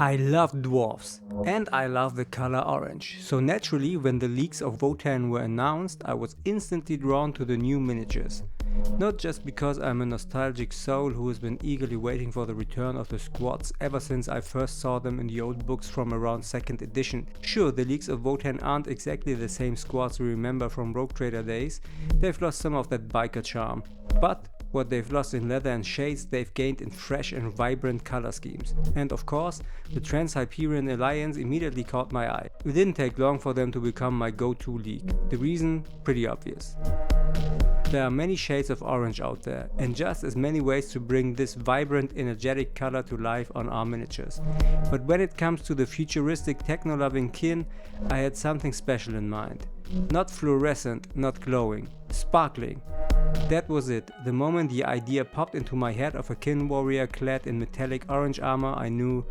I love dwarfs and I love the color orange, so naturally when the Leagues of Votann were announced I was instantly drawn to the new miniatures. Not just because I'm a nostalgic soul who has been eagerly waiting for the return of the squads ever since I first saw them in the old books from around 2nd edition. Sure, the Leagues of Votann aren't exactly the same squads we remember from Rogue Trader days, they've lost some of that biker charm. But what they've lost in leather and shades, they've gained in fresh and vibrant color schemes. And of course, the Trans-Hyperion Alliance immediately caught my eye. It didn't take long for them to become my go-to league. The reason? Pretty obvious. There are many shades of orange out there, and just as many ways to bring this vibrant, energetic color to life on our miniatures. But when it comes to the futuristic, techno-loving kin, I had something special in mind. Not fluorescent, not glowing, sparkling. That was it. The moment the idea popped into my head of a kin warrior clad in metallic orange armor, I knew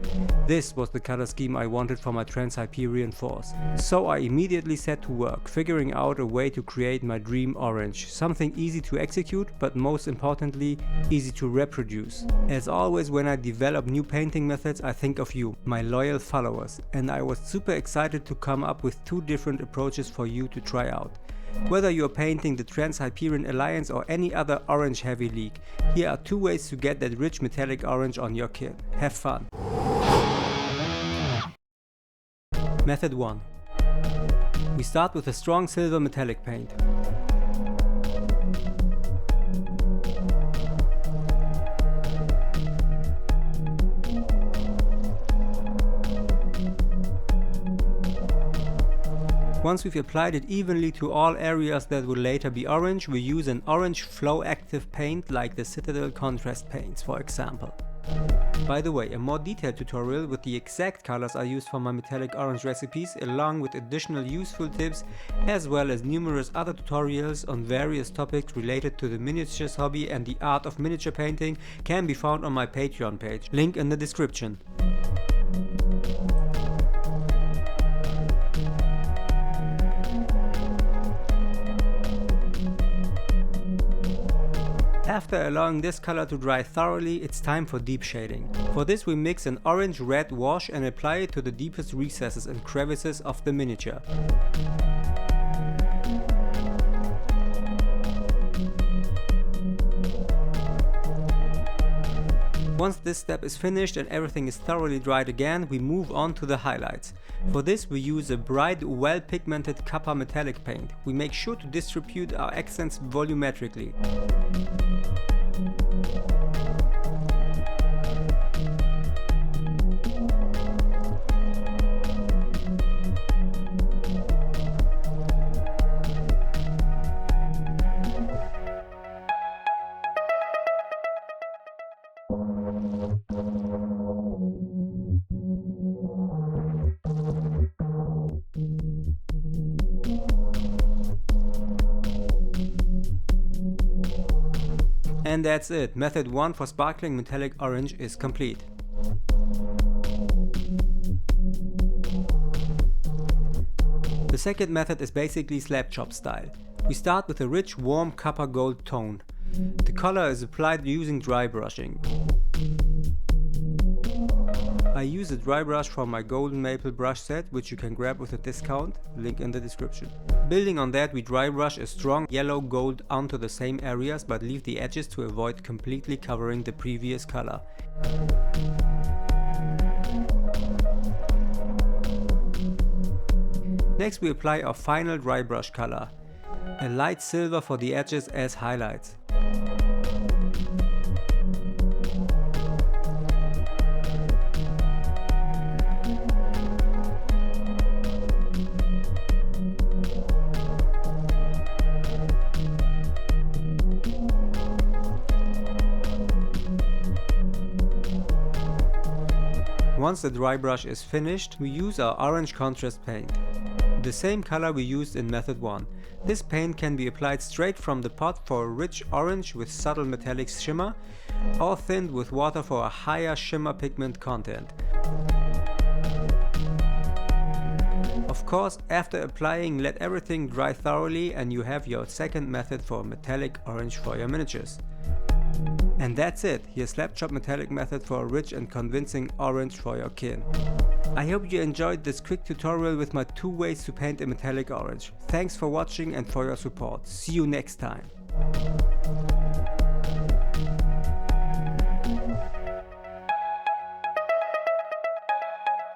this was the color scheme I wanted for my Trans-Hyperion force. So I immediately set to work, figuring out a way to create my dream orange. Something easy to execute, but most importantly, easy to reproduce. As always, when I develop new painting methods, I think of you, my loyal followers, and I was super excited to come up with 2 different approaches for you to try out. Whether you're painting the Trans-Hyperion Alliance or any other orange heavy league, here are 2 ways to get that rich metallic orange on your kit. Have fun! Method 1. We start with a strong silver metallic paint. Once we've applied it evenly to all areas that will later be orange, we use an orange flow active paint like the Citadel contrast paints, for example. By the way, a more detailed tutorial with the exact colors I use for my metallic orange recipes, along with additional useful tips, as well as numerous other tutorials on various topics related to the miniatures hobby and the art of miniature painting, can be found on my Patreon page, link in the description. After allowing this color to dry thoroughly, it's time for deep shading. For this we mix an orange-red wash and apply it to the deepest recesses and crevices of the miniature. Once this step is finished and everything is thoroughly dried again, we move on to the highlights. For this we use a bright, well-pigmented copper metallic paint. We make sure to distribute our accents volumetrically. And that's it. Method 1 for sparkling metallic orange is complete. The second method is basically slab chop style. We start with a rich warm copper gold tone. The color is applied using dry brushing. I use a dry brush from my golden maple brush set, which you can grab with a discount, link in the description. Building on that, we dry brush a strong yellow gold onto the same areas, but leave the edges to avoid completely covering the previous color. Next we apply our final dry brush color, a light silver for the edges as highlights. Once the dry brush is finished, we use our orange contrast paint. The same color we used in method 1. This paint can be applied straight from the pot for a rich orange with subtle metallic shimmer, or thinned with water for a higher shimmer pigment content. Of course, after applying, let everything dry thoroughly and you have your second method for metallic orange for your miniatures. And that's it, here's Slapshot Metallic method for a rich and convincing orange for your kin. I hope you enjoyed this quick tutorial with my 2 ways to paint a metallic orange. Thanks for watching and for your support. See you next time.